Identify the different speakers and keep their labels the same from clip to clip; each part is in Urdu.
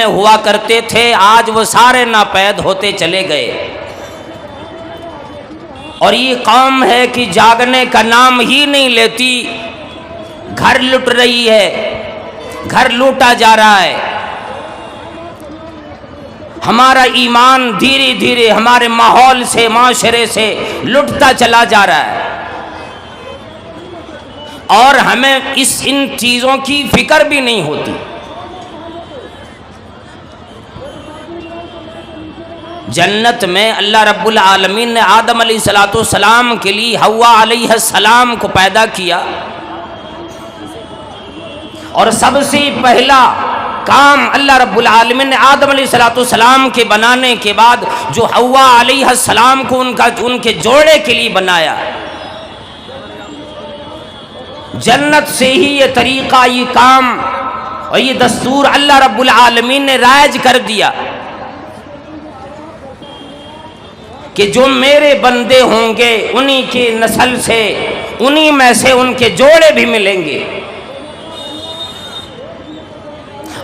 Speaker 1: میں ہوا کرتے تھے، آج وہ سارے ناپید ہوتے چلے گئے۔ اور یہ قوم ہے کہ جاگنے کا نام ہی نہیں لیتی، گھر لٹ رہی ہے، گھر لوٹا جا رہا ہے۔ ہمارا ایمان دھیرے دھیرے ہمارے ماحول سے، معاشرے سے لٹتا چلا جا رہا ہے، اور ہمیں ان چیزوں کی فکر بھی نہیں ہوتی۔ جنت میں اللہ رب العالمین نے آدم علیہ السلام کے لیے حوا علیہ السلام کو پیدا کیا، اور سب سے پہلا کام اللہ رب العالمین نے آدم علیہ السلام کے بنانے کے بعد جو حوا علیہ السلام کو ان کے جوڑے کے لیے بنایا، جنت سے ہی یہ طریقہ، یہ کام اور یہ دستور اللہ رب العالمین نے رائج کر دیا کہ جو میرے بندے ہوں گے انہی کی نسل سے، انہی میں سے ان کے جوڑے بھی ملیں گے۔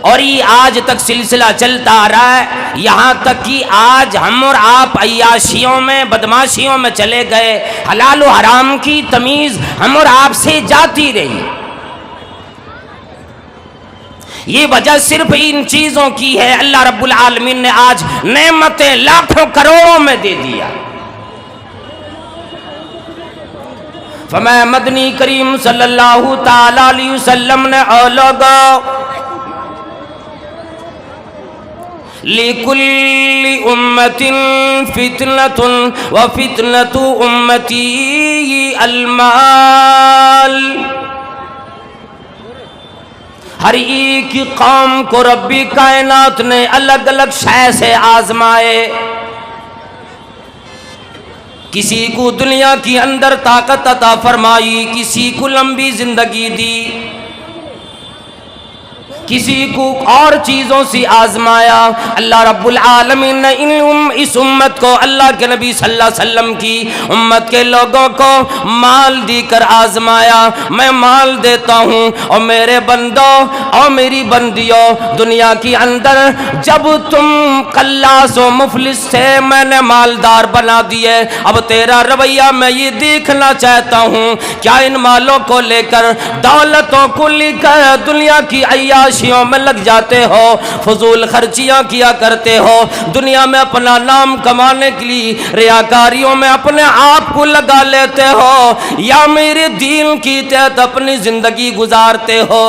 Speaker 1: اور یہ آج تک سلسلہ چلتا آ رہا ہے، یہاں تک کہ آج ہم اور آپ عیاشیوں میں، بدماشیوں میں چلے گئے، حلال و حرام کی تمیز ہم اور آپ سے جاتی رہی۔ یہ وجہ صرف ان چیزوں کی ہے، اللہ رب العالمین نے آج نعمتیں لاکھوں کروڑوں میں دے دیا۔ فرمایا مدنی کریم صلی اللہ تعالی علیہ وسلم نے اے لوگو، لِكُلِّ أُمَّةٍ فِتْنَةٌ وَفِتْنَةُ أُمَّتِي الْمَالِ، ہر ایک قوم کو رب کائنات نے الگ الگ شے سے آزمائے۔ کسی کو دنیا کے اندر طاقت عطا فرمائی، کسی کو لمبی زندگی دی، کسی کو اور چیزوں سے آزمایا۔ اللہ رب العالمین نے اس امت کو، اللہ کے نبی صلی اللہ علیہ وسلم کی امت کے لوگوں کو مال دی کر آزمایا۔ میں مال دیتا ہوں، اور میرے بندوں اور میری بندیوں، دنیا کے اندر جب تم قلاص و مفلس سے میں نے مالدار بنا دیے، اب تیرا رویہ میں یہ دیکھنا چاہتا ہوں، کیا ان مالوں کو لے کر، دولتوں کو لے کر دنیا کی عیاشیوں میں لگ جاتے ہو، فضول خرچیاں کیا کرتے ہو، دنیا میں اپنا نام کمانے کے لیے ریاکاریوں میں اپنے آپ کو لگا لیتے ہو، یا میرے دین کی تحت اپنی زندگی گزارتے ہو؟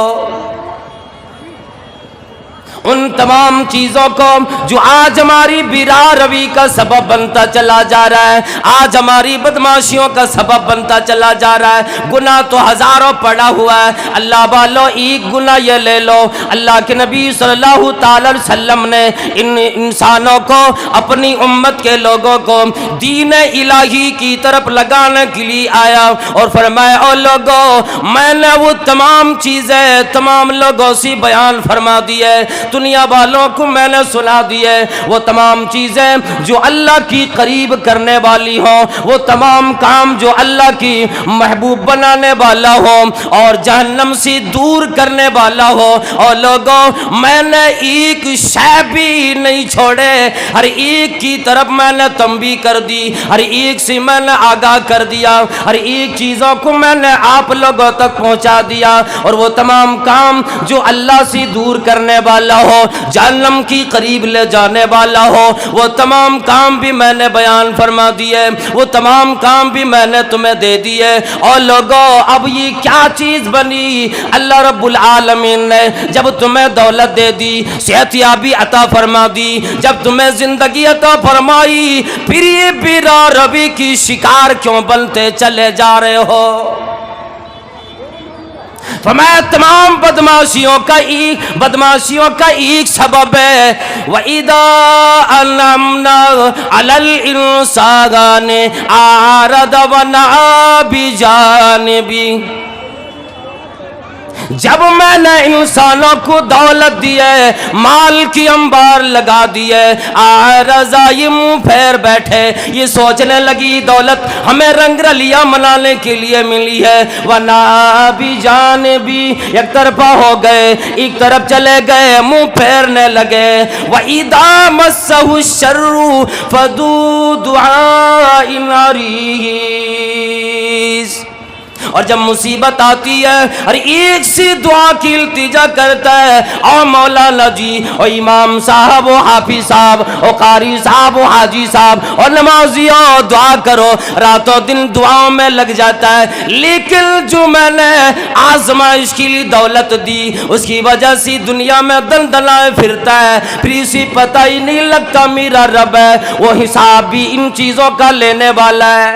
Speaker 1: ان تمام چیزوں کو جو آج ہماری بیرا روی کا سبب بنتا چلا جا رہا ہے، آج ہماری بدماشیوں کا سبب بنتا چلا جا رہا ہے۔ گناہ تو ہزاروں پڑا ہوا ہے، اللہ والو ایک گناہ یہ لے لو، اللہ کے نبی صلی اللہ تعالی علیہ وسلم نے ان انسانوں کو، اپنی امت کے لوگوں کو دین الہی کی طرف لگانے کے لیے آیا، اور فرمایا او لوگوں، میں نے وہ تمام چیزیں تمام لوگوں سے بیان فرما دی ہے، دنیا والوں کو میں نے سنا دیے، وہ تمام چیزیں جو اللہ کی قریب کرنے والی ہوں، وہ تمام کام جو اللہ کی محبوب بنانے والا ہو اور جہنم سے دور کرنے والا ہو۔ اور لوگوں، میں نے ایک شے بھی نہیں چھوڑے، ہر ایک کی طرف میں نے تنبیہ کر دی، ہر ایک سے میں نے آگاہ کر دیا، ہر ایک چیزوں کو میں نے آپ لوگوں تک پہنچا دیا، اور وہ تمام کام جو اللہ سے دور کرنے والا ہو، جہنم کی قریب لے جانے والا ہو، وہ تمام کام بھی میں نے بیان فرما دیے، وہ تمام کام بھی میں نے تمہیں دے دیے۔ اور لوگوں، اب یہ کیا چیز بنی؟ اللہ رب العالمین نے جب تمہیں دولت دے دی، صحت یابی عطا فرما دی، جب تمہیں زندگی عطا فرمائی، پھر یہ بیرا روی کی شکار کیوں بنتے چلے جا رہے ہو؟ فرمایا تمام بدماشیوں کا ایک سبب ہے، وَإِذَا أَنْعَمْنَا عَلَى الْإِنسَانِ أَعْرَضَ وَنَأَىٰ بِجَانِبِهِ، جب میں نے انسانوں کو دولت دی ہے، مال کی انبار لگا دی ہے، رضا یہ منہ پھیر بیٹھے، یہ سوچنے لگی دولت ہمیں رنگ رلیاں منانے کے لیے ملی ہے، ورنہ بھی جان بھی ایک طرفہ ہو گئے، ایک طرف چلے گئے، منہ پھیرنے لگے۔ وَإِذَا مَسَّهُ الشَّرُّ فَذُو دُعَاءٍ عَرِيضٍ، اور جب مصیبت آتی ہے اور ایک سی دعا کی التجا کرتا ہے، او مولانا جی، او امام صاحب، او حافظ صاحب، او قاری صاحب، او حاجی صاحب، اور نمازیوں دعا کرو، راتوں دن دعاؤں میں لگ جاتا ہے، لیکن جو میں نے آزمائش کے لیے دولت دی اس کی وجہ سے دنیا میں دندنائے پھرتا ہے، پھر اسی پتہ ہی نہیں لگتا میرا رب ہے وہ حساب بھی ان چیزوں کا لینے والا ہے۔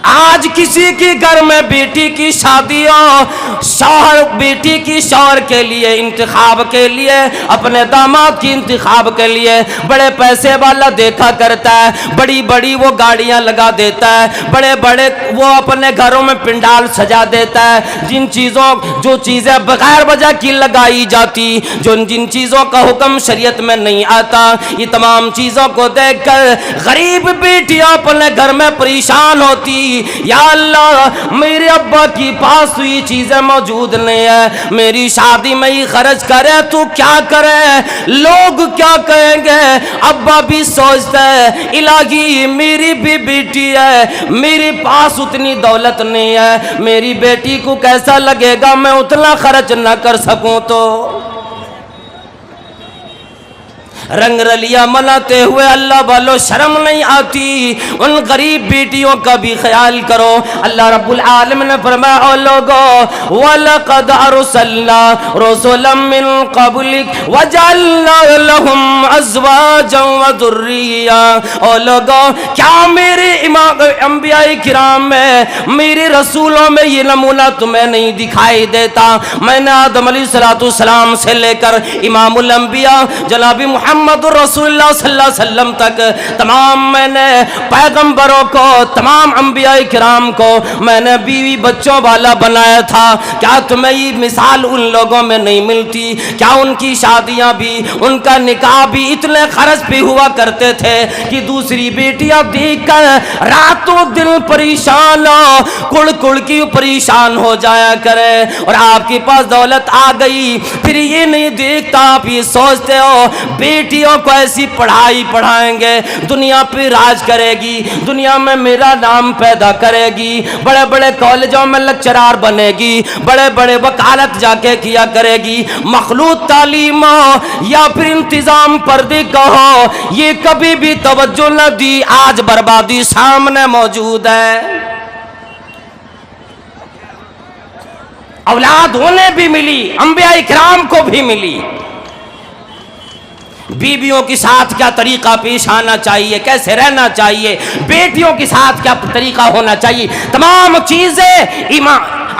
Speaker 1: آج کسی کی گھر میں بیٹی کی شادی ہو، شوہر بیٹی کی شوہر کے لیے انتخاب کے لیے، اپنے داماد کی انتخاب کے لیے بڑے پیسے والا دیکھا کرتا ہے، بڑی بڑی وہ گاڑیاں لگا دیتا ہے، بڑے بڑے وہ اپنے گھروں میں پنڈال سجا دیتا ہے، جو چیزیں بغیر وجہ کی لگائی جاتی، جن چیزوں کا حکم شریعت میں نہیں آتا، یہ تمام چیزوں کو دیکھ کر غریب بیٹیاں اپنے گھر میں پریشان ہوتی، یا اللہ میرے ابا کی پاس یہ چیزیں موجود نہیں ہے، میری شادی میں ہی خرچ کرے تو کیا کرے، لوگ کیا کہیں گے۔ ابا بھی سوچتا ہے الہی میری بھی بیٹی ہے، میرے پاس اتنی دولت نہیں ہے، میری بیٹی کو کیسا لگے گا میں اتنا خرچ نہ کر سکوں تو۔ رنگ رلیاں مناتے ہوئے اللہ والو شرم نہیں آتی، ان غریب بیٹیوں کا بھی خیال کرو۔ اللہ رب العالمین نے فرمایا او لوگو وَلَقَدْ أَرْسَلْنَا رُسُلًا مِّن قَبْلِكَ وَجَعَلْنَا لَهُمْ أَزْوَاجًا وَذُرِّيَّةً، او لوگو کیا میرے انبیاء کرام میں، میرے رسولوں میں یہ نمونہ تمہیں نہیں دکھائی دیتا؟ میں نے آدم علیہ السلام سے لے کر امام الانبیاء جناب محمد رسول اللہ صلی اللہ علیہ وسلم تک تمام میں نے پیغمبروں کو، تمام انبیاء کرام کو میں نے بیوی بچوں والا بنایا تھا، کیا تمہیں یہ مثال ان لوگوں میں نہیں ملتی؟ کیا ان کی شادیاں بھی، ان کا نکاح بھی اتنے خرچ پہ ہوا کرتے تھے کہ دوسری بیٹیاں دیکھ کر راتوں دن پریشان کڑ کڑ کی پریشان ہو جایا کرے، اور آپ کے پاس دولت آ گئی پھر یہ نہیں دیکھتا، آپ یہ سوچتے ہو بیٹیوں کو ایسی پڑھائی پڑھائیں گے دنیا پہ راج کرے گی، دنیا میں میرا نام پیدا کرے گی، بڑے بڑے کالجوں میں لیکچرار بنے گی، بڑے بڑے وکالت جا کے کیا کرے گی، مخلوط تعلیم ہو یا پھر انتظام پردے کا ہو، یہ کبھی بھی توجہ نہ دی، آج بربادی سامنے موجود ہے۔ اولاد انہیں بھی ملی، انبیاء اکرام کو بھی ملی، بیویوں کے ساتھ کیا طریقہ پیش آنا چاہیے، کیسے رہنا چاہیے، بیٹیوں کے ساتھ کیا طریقہ ہونا چاہیے، تمام چیزیں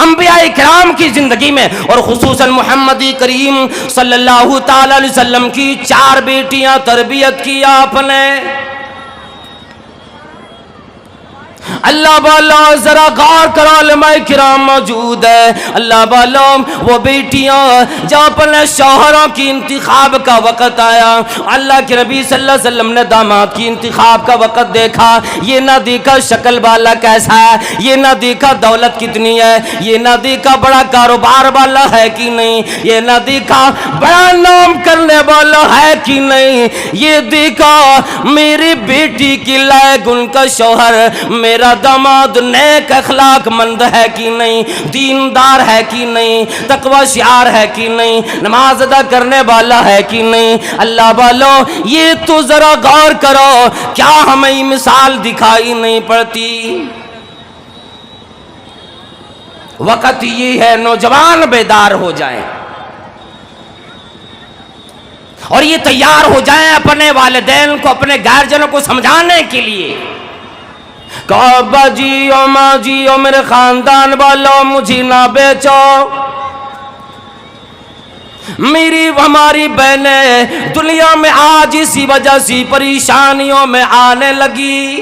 Speaker 1: انبیاء کرام کی زندگی میں، اور خصوصاً محمد کریم صلی اللہ تعالی علیہ وسلم کی 4 بیٹیاں تربیت کی آپ نے۔ اللہ والا ذرا غور کرو، علماء کرام موجود ہے، اللہ والا وہ بیٹیاں جب اپنے شوہروں کی انتخاب کا وقت آیا، اللہ کے نبی صلی اللہ علیہ وسلم نے داماد کی انتخاب کا وقت دیکھا، یہ نہ دیکھا شکل والا کیسا ہے، یہ نہ دیکھا دولت کتنی ہے، یہ نہ دیکھا بڑا کاروبار والا ہے کہ نہیں، یہ نہ دیکھا بڑا نام کرنے والا ہے کہ نہیں، یہ دیکھا میری بیٹی کی لائق ان کا شوہر، میرا داماد نیک اخلاق مند ہے کہ نہیں، دیندار ہے کہ نہیں، تقوی شعار ہے کہ نہیں، نماز ادا کرنے والا ہے کہ نہیں۔ اللہ والو یہ تو ذرا غور کرو، کیا ہمیں مثال دکھائی نہیں پڑتی؟ وقت یہ ہے نوجوان بیدار ہو جائیں اور یہ تیار ہو جائیں اپنے والدین کو، اپنے گارجنوں کو سمجھانے کے لیے کہ ابا جی او ماں جی او میرے خاندان والوں مجھے نہ بیچو، میری ہماری بہنیں دنیا میں آج اسی وجہ سے پریشانیوں میں آنے لگی،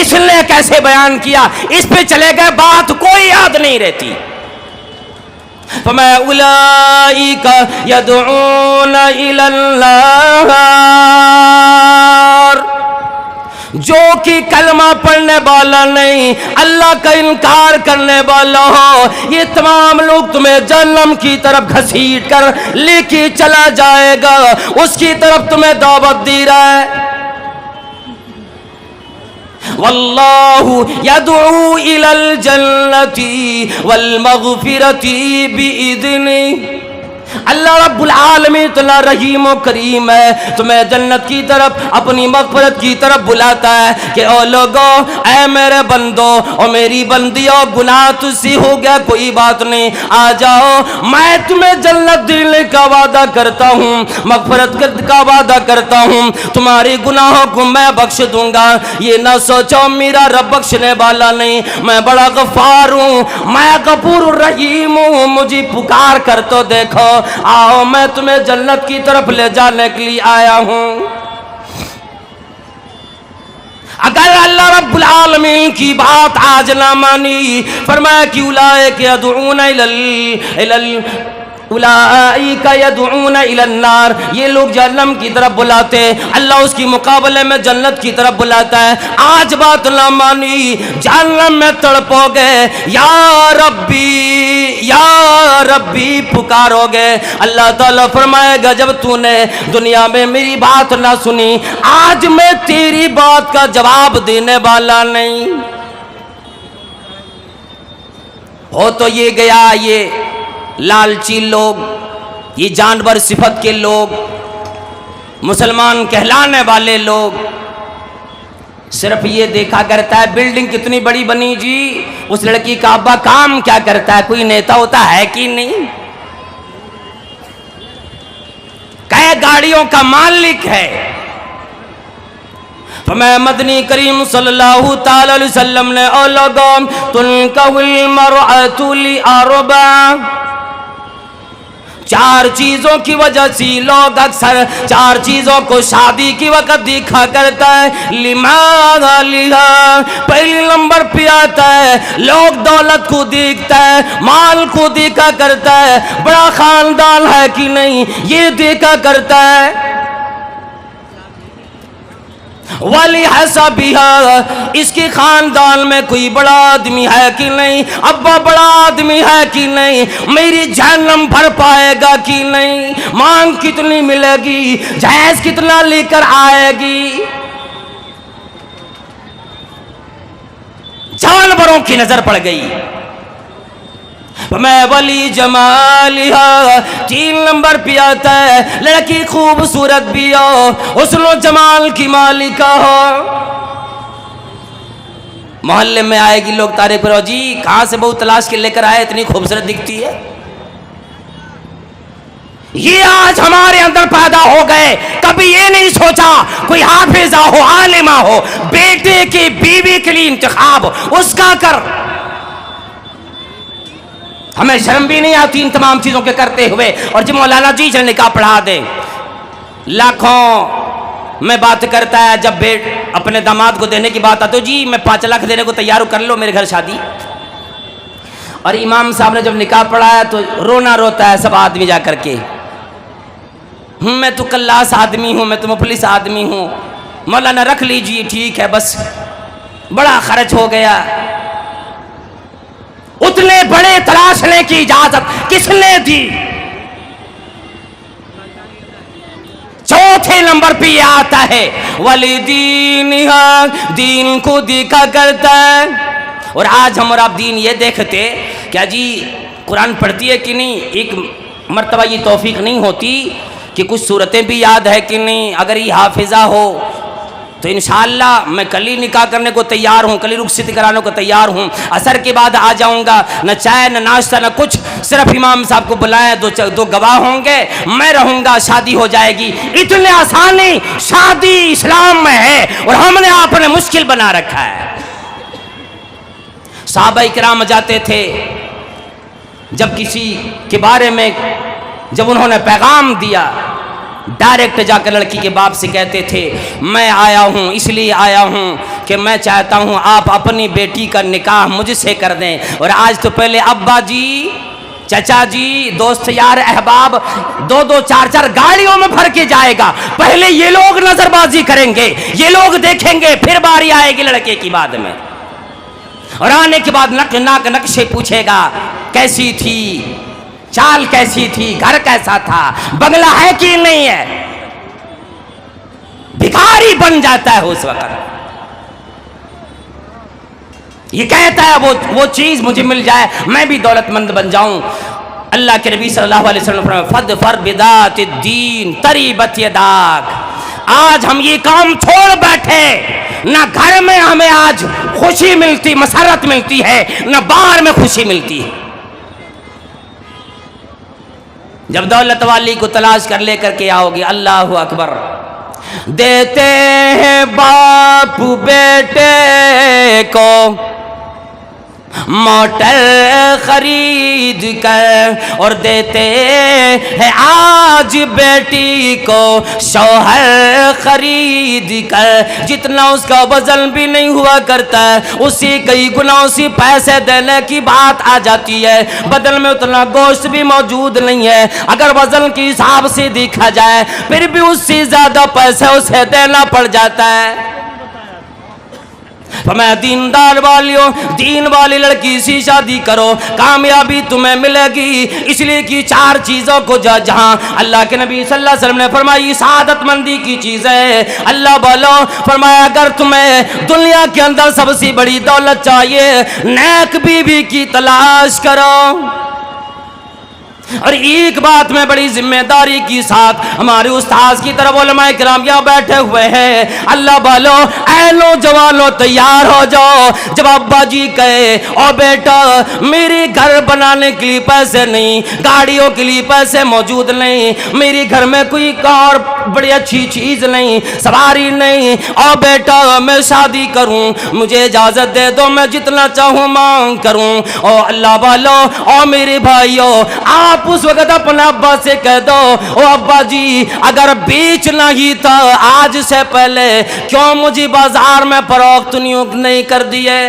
Speaker 1: کس نے کیسے بیان کیا، اس پہ چلے گئے، بات کوئی یاد نہیں رہتی۔ فَمَا أُولَئِكَ يَدْعُونَ إِلَى النَّارِ، جو کہ کلمہ پڑھنے والا نہیں، اللہ کا انکار کرنے والا ہو، یہ تمام لوگ تمہیں جہنم کی طرف گھسیٹ کر لے کے چلا جائے گا، اس کی طرف تمہیں دعوت دے رہا ہے۔ واللہ یدعو الی الجنۃ والمغفرۃ بإذنہ، اللہ رب العالمین اتنا رحیم و کریم ہے، تمہیں جنت کی طرف، اپنی مغفرت کی طرف بلاتا ہے کہ او لوگو، اے میرے بندو اور میری بندیوں، گناہ تجھ سے ہو گیا کوئی بات نہیں، آ جاؤ، میں تمہیں جنت دینے کا وعدہ کرتا ہوں، مغفرت کا وعدہ کرتا ہوں، تمہاری گناہوں کو میں بخش دوں گا۔ یہ نہ سوچو میرا رب بخشنے والا نہیں، میں بڑا غفار ہوں، میں غفور الرحیم ہوں، مجھے پکار کر تو دیکھو، آؤ میں تمہیں جنت کی طرف لے جانے کے لیے آیا ہوں۔ اگر اللہ رب العالمین کی بات آج نہ مانی، فرمایا کہ اولئک یدعون اولئک یدعون الی النار، یہ لوگ جہنم کی طرف بلاتے ہیں، اللہ اس کی مقابلے میں جنت کی طرف بلاتا ہے۔ آج بات نہ مانی، جہنم میں تڑپو گے، یا ربی پکارو گے، اللہ تعالیٰ فرمائے گا جب تو نے دنیا میں میری بات نہ سنی، آج میں تیری بات کا جواب دینے والا نہیں۔ ہو تو یہ گیا، یہ لالچی لوگ، یہ جانور صفت کے لوگ، مسلمان کہلانے والے لوگ صرف یہ دیکھا کرتا ہے بلڈنگ کتنی بڑی بنی جی، اس لڑکی کا ابا کام کیا کرتا ہے، کوئی نیتا ہوتا ہے کہ نہیں، کئے گاڑیوں کا مالک ہے۔ فرمایا مدنی کریم صلی اللہ تعالی علیہ وسلم نے، او لوگوں، تنکح المرأة لأربع، چار چیزوں کی وجہ سے لوگ اکثر چار چیزوں کو شادی کی وقت دیکھا کرتا ہے۔ لماذا لہا، پہلی نمبر پہ آتا ہے لوگ دولت کو دیکھتا ہے، مال کو دیکھا کرتا ہے، بڑا خاندان ہے کہ نہیں یہ دیکھا کرتا ہے۔ وَلِحَسَبِهَا، اس کے خاندان میں کوئی بڑا آدمی ہے کہ نہیں، ابا بڑا آدمی ہے کہ نہیں، میری جہنم بھر پائے گا کہ نہیں، مانگ کتنی ملے گی، جہیز کتنا لے کر آئے گی۔ جانوروں کی نظر پڑ گئی۔ میں ولی جمالہا، تین نمبر پہ آتا ہے لڑکی خوبصورت بھی ہو، حسن و جمال کی مالکہ ہو، محلے میں آئے گی لوگ تعریف کرو، جی کہاں سے بہو تلاش کے لے کر آئے، اتنی خوبصورت دکھتی ہے۔ یہ آج ہمارے اندر پیدا ہو گئے، کبھی یہ نہیں سوچا کوئی حافظہ ہو، عالمہ ہو، بیٹے کی بیوی کے لیے انتخاب اس کا کر۔ ہمیں شرم بھی نہیں آتی ان تمام چیزوں کے کرتے ہوئے، اور جی مولانا جی چل نکاح پڑھا دیں، لاکھوں میں بات کرتا ہے، جب اپنے داماد کو دینے کی بات آتی ہے، جی میں 5 لاکھ دینے کو تیار کر لو میرے گھر شادی۔ اور امام صاحب نے جب نکاح پڑھایا تو رونا روتا ہے سب آدمی جا کر کے، میں تو کلاس آدمی ہوں، میں تو مفلس آدمی ہوں، مولانا رکھ لیجیے ٹھیک ہے، بس بڑا خرچ ہو گیا۔ اتنے بڑے تراشنے کی اجازت کس نے دی؟ چوتھے نمبر پہ یہ آتا ہے وَلِدِينِهَا، دین کو دیکھا کرتا ہے۔ اور آج ہم اور آپ دین یہ دیکھتے کیا جی قرآن پڑھتی ہے کہ نہیں، ایک مرتبہ یہ توفیق نہیں ہوتی کہ کچھ صورتیں بھی یاد ہے کہ نہیں، اگر یہ حافظہ ہو تو انشاءاللہ میں کل ہی نکاح کرنے کو تیار ہوں، کل ہی رخصتی کرانے کو تیار ہوں، عصر کے بعد آ جاؤں گا، نہ چائے نہ ناشتہ نہ کچھ، صرف امام صاحب کو بلائیں، دو گواہ ہوں گے، میں رہوں گا، شادی ہو جائے گی۔ اتنے آسانی شادی اسلام میں ہے، اور ہم نے آپ نے مشکل بنا رکھا ہے۔ صحابہ کرام جاتے تھے، جب کسی کے بارے میں جب انہوں نے پیغام دیا، ڈائریکٹ جا کر لڑکی کے باپ سے کہتے تھے میں آیا ہوں، اس لیے آیا ہوں کہ میں چاہتا ہوں آپ اپنی بیٹی کا نکاح مجھ سے کر دیں. اور آج تو پہلے ابا جی، چچا جی، دوست یار احباب 2-2 4-4 گاڑیوں میں بھر کے جائے گا. پہلے یہ لوگ نظر بازی کریں گے، یہ لوگ دیکھیں گے، پھر باری آئے گی لڑکے کی بعد میں. اور آنے کے بعد نقشے پوچھے گا، کیسی تھی، چال کیسی تھی، گھر کیسا تھا، بنگلہ ہے کہ نہیں ہے. بھکاری بن جاتا ہے اس وقت. یہ کہتا ہے وہ چیز مجھے مل جائے میں بھی دولت مند بن جاؤں. اللہ کے نبی صلی اللہ علیہ وسلم فرمایا فَدْفَرْ بِذَاتِ الدِّينِ تَرِبَتْ يَدَاكَ. آج ہم یہ کام چھوڑ بیٹھے، نہ گھر میں ہمیں آج خوشی ملتی، مسرت ملتی ہے، نہ باہر میں خوشی ملتی ہے. جب دولت والی کو تلاش کر لے کر کے آؤ گے، اللہ اکبر. دیتے ہیں باپ بیٹے کو موٹر خرید کر، اور دیتے ہیں آج بیٹی کو شوہر خرید کر. جتنا اس کا وزن بھی نہیں ہوا کرتا ہے، اسی کئی گنا اسی پیسے دینے کی بات آ جاتی ہے. بدن میں اتنا گوشت بھی موجود نہیں ہے، اگر وزن کے حساب سے دیکھا جائے پھر بھی اس سے زیادہ پیسے اسے دینا پڑ جاتا ہے. فرمایا دیندار والیوں، دین والی لڑکی سے شادی کرو، کامیابی تمہیں ملے گی. اس لیے کہ 4 چیزوں کو جہاں اللہ کے نبی صلی اللہ علیہ وسلم نے فرمائی سعادت مندی کی چیزیں. اللہ بولو فرمایا اگر تمہیں دنیا کے اندر سب سے بڑی دولت چاہیے، نیک بیوی کی تلاش کرو. اور ایک بات میں بڑی ذمہ داری کے ساتھ ہمارے استاذ کی طرف علماء کرام یہاں بیٹھے ہوئے ہیں، اللہ بالو اے نوجوانوں تیار ہو جاؤ. جب ابا جی کہے او بیٹا میرے گھر بنانے کے لیے پیسے نہیں، گاڑیوں کے لیے پیسے موجود نہیں، میرے گھر میں کوئی اور بڑی اچھی چیز نہیں، سواری نہیں، او بیٹا میں شادی کروں، مجھے اجازت دے دو، میں جتنا چاہوں مانگ کروں. او اللہ بالو او میرے بھائیو، آپ اس وقت اپنے ابا سے کہہ دو او ابا جی اگر بیچنا ہی تھا آج سے پہلے کیوں مجھے بازار میں فروخت نہیں کر دیے.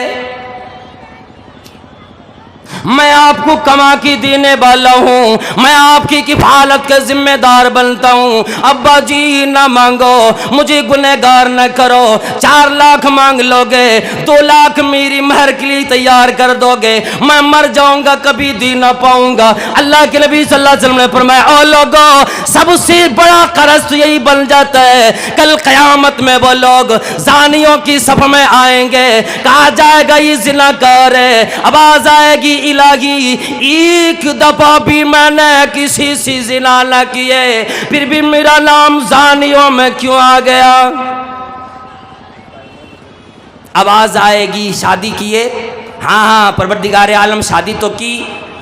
Speaker 1: میں آپ کو کما کے دینے والا ہوں، میں آپ کی کفالت کا ذمہ دار بنتا ہوں. ابا جی نہ مانگو، مجھے گنہگار نہ کرو. 4 لاکھ مانگ لو گے، 2 لاکھ میری مہر کے لیے تیار کر دو گے، میں مر جاؤں گا کبھی دے نہ پاؤں گا. اللہ کے نبی صلی اللہ علیہ وسلم نے فرمایا او لوگوں سب سے بڑا قرض تو یہی بن جاتا ہے، کل قیامت میں وہ لوگ زانیوں کی صف میں آئیں گے، کہا جائے گا یہ زناکار ہے. آواز آئے گی الہی ایک دفعہ بھی میں نے کسی سے زنا نہ کیے، پھر بھی میرا نام زانیوں میں کیوں آ گیا. آواز آئے گی شادی کیے، ہاں پروردگار عالم شادی تو کی،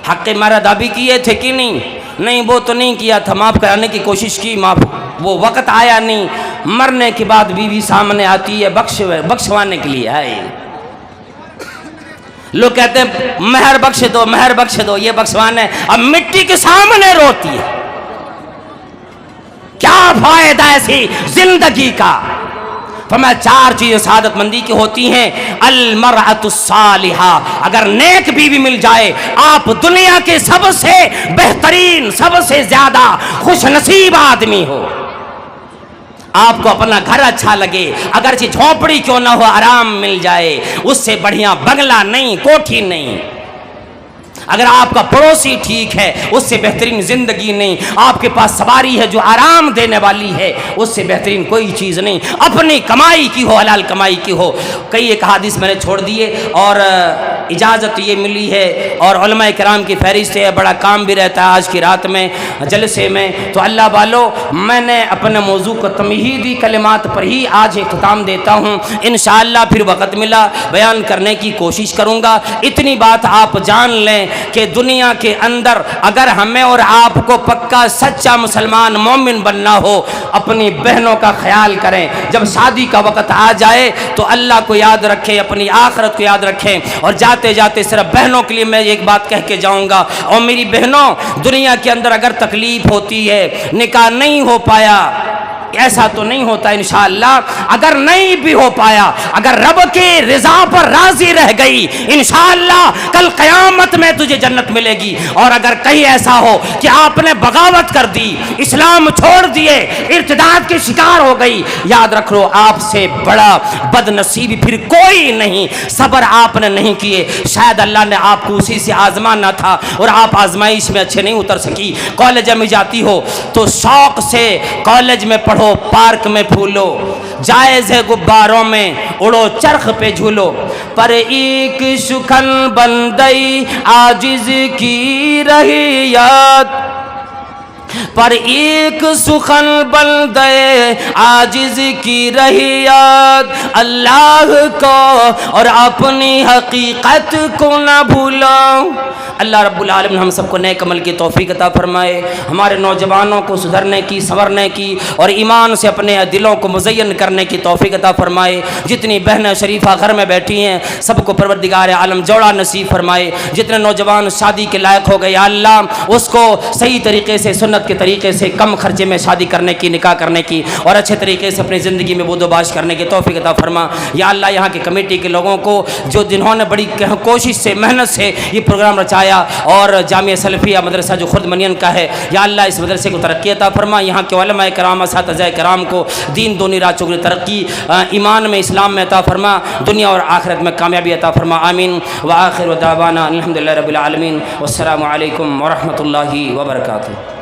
Speaker 1: حق مرد ابھی کیے تھے کہ نہیں وہ تو نہیں کیا تھا، معاف کرانے کی کوشش کی، معاف وہ وقت آیا نہیں. مرنے کے بعد بیوی سامنے آتی ہے بخشوانے کے لیے ہے. لوگ کہتے ہیں مہر بخش دو، مہر بخش دو، یہ بخشوانے، اب مٹی کے سامنے روتی ہے. کیا فائدہ ایسی زندگی کا. فرمایا 4 چیزیں سعادت مندی کی ہوتی ہیں. المرأة الصالحہ، اگر نیک بیوی مل جائے آپ دنیا کے سب سے بہترین، سب سے زیادہ خوش نصیب آدمی ہو. آپ کو اپنا گھر اچھا لگے، اگرچہ جھونپڑی کیوں نہ ہو آرام مل جائے، اس سے بڑھیا بنگلہ نہیں، کوٹھی نہیں. اگر آپ کا پڑوسی ٹھیک ہے اس سے بہترین زندگی نہیں. آپ کے پاس سواری ہے جو آرام دینے والی ہے، اس سے بہترین کوئی چیز نہیں. اپنی کمائی کی ہو، حلال کمائی کی ہو. کئی ایک حدیث میں نے چھوڑ دیے اور اجازت یہ ملی ہے اور علماء کرام کی فہرست ہے، بڑا کام بھی رہتا ہے آج کی رات میں جلسے میں. تو اللہ والو میں نے اپنے موضوع کو تمہیدی کلمات پر ہی آج اختتام دیتا ہوں. انشاءاللہ پھر وقت ملا بیان کرنے کی کوشش کروں گا. اتنی بات آپ جان لیں کہ دنیا کے اندر اگر ہمیں اور آپ کو پکا سچا مسلمان مومن بننا ہو، اپنی بہنوں کا خیال کریں. جب شادی کا وقت آ جائے تو اللہ کو یاد رکھیں، اپنی آخرت کو یاد رکھیں. اور جاتے جاتے صرف بہنوں کے لیے میں ایک بات کہہ کے جاؤں گا، اور میری بہنوں دنیا کے اندر اگر تکلیف ہوتی ہے، نکاح نہیں ہو پایا، ایسا تو نہیں ہوتا انشاءاللہ. اگر نہیں بھی ہو پایا, اگر رب کے رضا پر راضی رہ گئی, انشاءاللہ کل قیامت میں تجھے جنت ملے گی. اور اگر کہیں ایسا ہو کہ آپ نے بغاوت کر دی, اسلام چھوڑ دیے, ارتداد کے شکار ہو گئی, یاد رکھ لو آپ سے بڑا بد نصیب پھر کوئی نہیں. صبر آپ نے نہیں کیے, شاید اللہ نے آپ کو اسی سے آزمانا تھا اور آپ آزمائش میں اچھے نہیں اتر سکی. کالج میں جاتی ہو تو شوق سے کالج میں پڑھو, پارک میں پھولو, جائز ہے غباروں میں اڑو, چرخ پہ جھولو. پر ایک شکن بندئی عاجز کی رہی یاد, پر ایک سخن بندے عاجز کی رہی یاد, اللہ کو اور اپنی حقیقت کو نہ بھولو. اللہ رب العالمین ہم سب کو نیک عمل کی توفیق عطا فرمائے, ہمارے نوجوانوں کو سدھرنے کی, سنورنے کی اور ایمان سے اپنے دلوں کو مزین کرنے کی توفیق عطا فرمائے. جتنی بہنیں شریفہ گھر میں بیٹھی ہیں سب کو پروردگار عالم جوڑا نصیب فرمائے. جتنے نوجوان شادی کے لائق ہو گئے اللہ اس کو صحیح طریقے سے, سنت کے طریقے سے, کم خرچے میں شادی کرنے کی, نکاح کرنے کی اور اچھے طریقے سے اپنی زندگی میں بود و باش کرنے کی توفیق عطا فرما. یا اللہ یہاں کی کمیٹی کے لوگوں کو جو جنہوں نے بڑی کوشش سے, محنت سے یہ پروگرام رچایا اور جامعہ سلفیہ مدرسہ جو خود منین کا ہے, یا اللہ اس مدرسے کو ترقی عطا فرما. یہاں کے علماء کرام, اساتذہ کرام کو دین دونی رات چوگنی ترقی, ایمان میں, اسلام میں عطا فرما, دنیا اور آخرت میں کامیابی عطا فرما. آمین. وآخر دعوانا الحمدللہ رب العالمین, والسلام علیکم ورحمۃ اللہ وبرکاتہ.